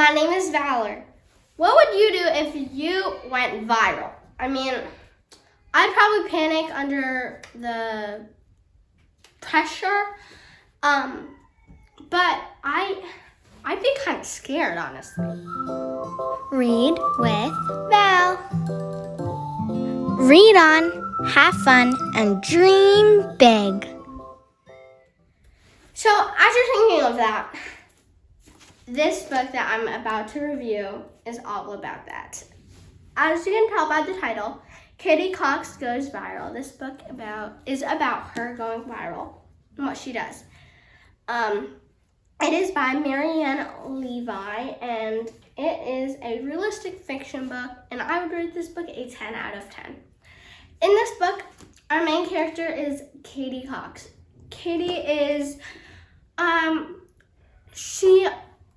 My name is Valor. What would you do if you went viral? I mean, I'd probably panic under the pressure, but I'd be kind of scared, honestly. Read with Val. Read on, have fun, and dream big. So, as you're thinking of that, this book that I'm about to review is all about that. As you can tell by the title, Katie Cox Goes Viral. This book is about her going viral and what she does. It is by Marianne Levy, and it is a realistic fiction book, and I would rate this book a 10 out of 10. In this book, our main character is Katie Cox. Katie is, she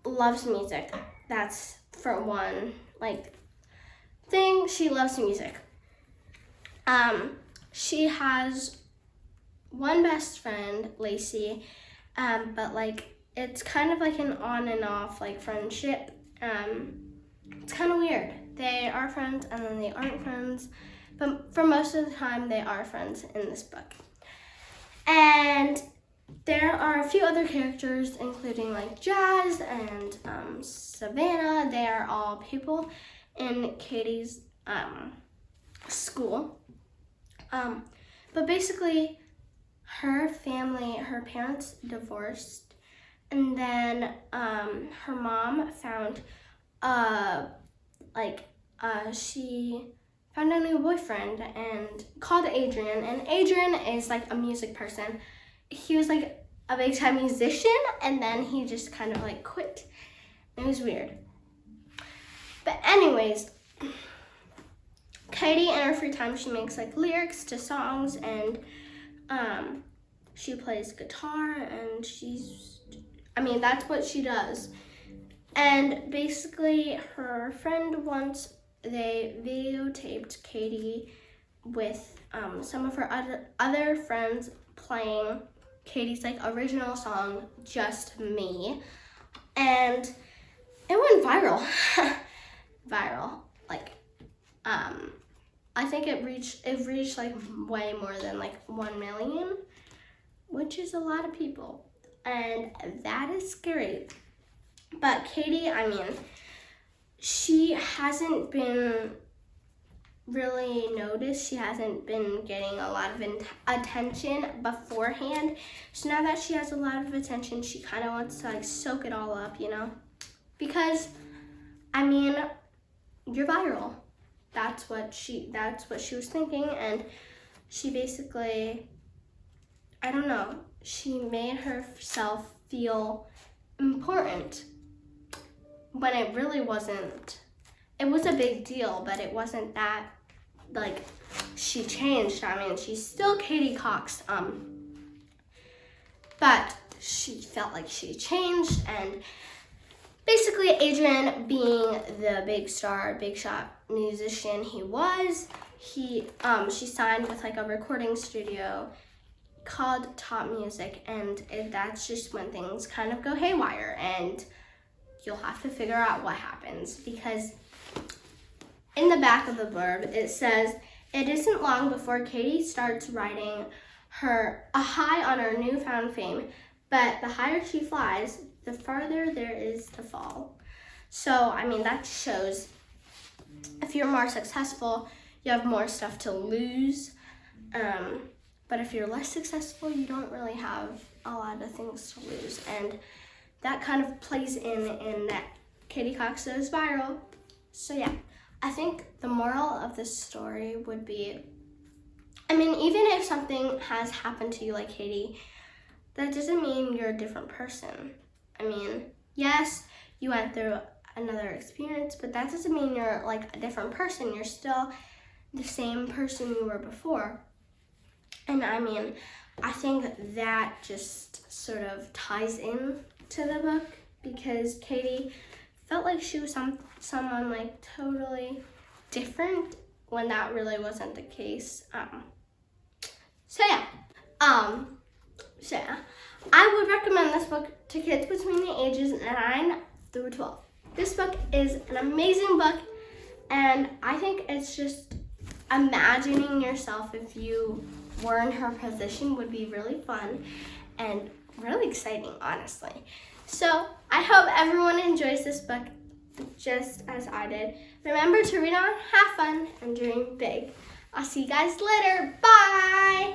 loves music. That's for one, thing. She loves music. She has one best friend, Lacey, but it's kind of like an on and off friendship. It's kind of weird. They are friends and then they aren't friends, but for most of the time they are friends in this book. And there are a few other characters, including Jazz and Savannah. They are all people in Katie's school. But basically, her family, her parents divorced, and then her mom found she found a new boyfriend and called Adrian, and Adrian is a music person. He was a big time musician, and then he just kind of quit. It was weird. But anyways, Katie in her free time, she makes lyrics to songs, and she plays guitar, and that's what she does. And basically her friend once, they videotaped Katie with some of her other friends playing Katie's original song, Just Me, and it went viral. I think it reached way more than 1 million, which is a lot of people, and that is scary. But Katie, she hasn't been really noticed. She hasn't been getting a lot of attention beforehand. So now that she has a lot of attention, she kind of wants to soak it all up, because you're viral. That's what she was thinking, and she basically, she made herself feel important when it really wasn't. It was a big deal, but it wasn't that, she changed. She's still Katie Cox, but she felt like she changed, and basically Adrian, being the big shot musician she signed with a recording studio called Top Music, and that's just when things kind of go haywire, and you'll have to figure out what happens, because in the back of the blurb, it says, it isn't long before Katie starts riding a high on her newfound fame, but the higher she flies, the farther there is to fall. So, that shows if you're more successful, you have more stuff to lose. But if you're less successful, you don't really have a lot of things to lose. And that kind of plays in that Katie Cox Goes Viral. So yeah, I think the moral of this story would be, even if something has happened to you like Katie, that doesn't mean you're a different person. Yes, you went through another experience, but that doesn't mean you're a different person. You're still the same person you were before. And I think that just sort of ties in to the book, because Katie felt like she was someone totally different when that really wasn't the case. So yeah, I would recommend this book to kids between the ages 9 through 12. This book is an amazing book, and I think it's just imagining yourself if you were in her position would be really fun and really exciting, honestly. So I hope everyone enjoys this book just as I did. Remember to read on, have fun, and dream big. I'll see you guys later. Bye!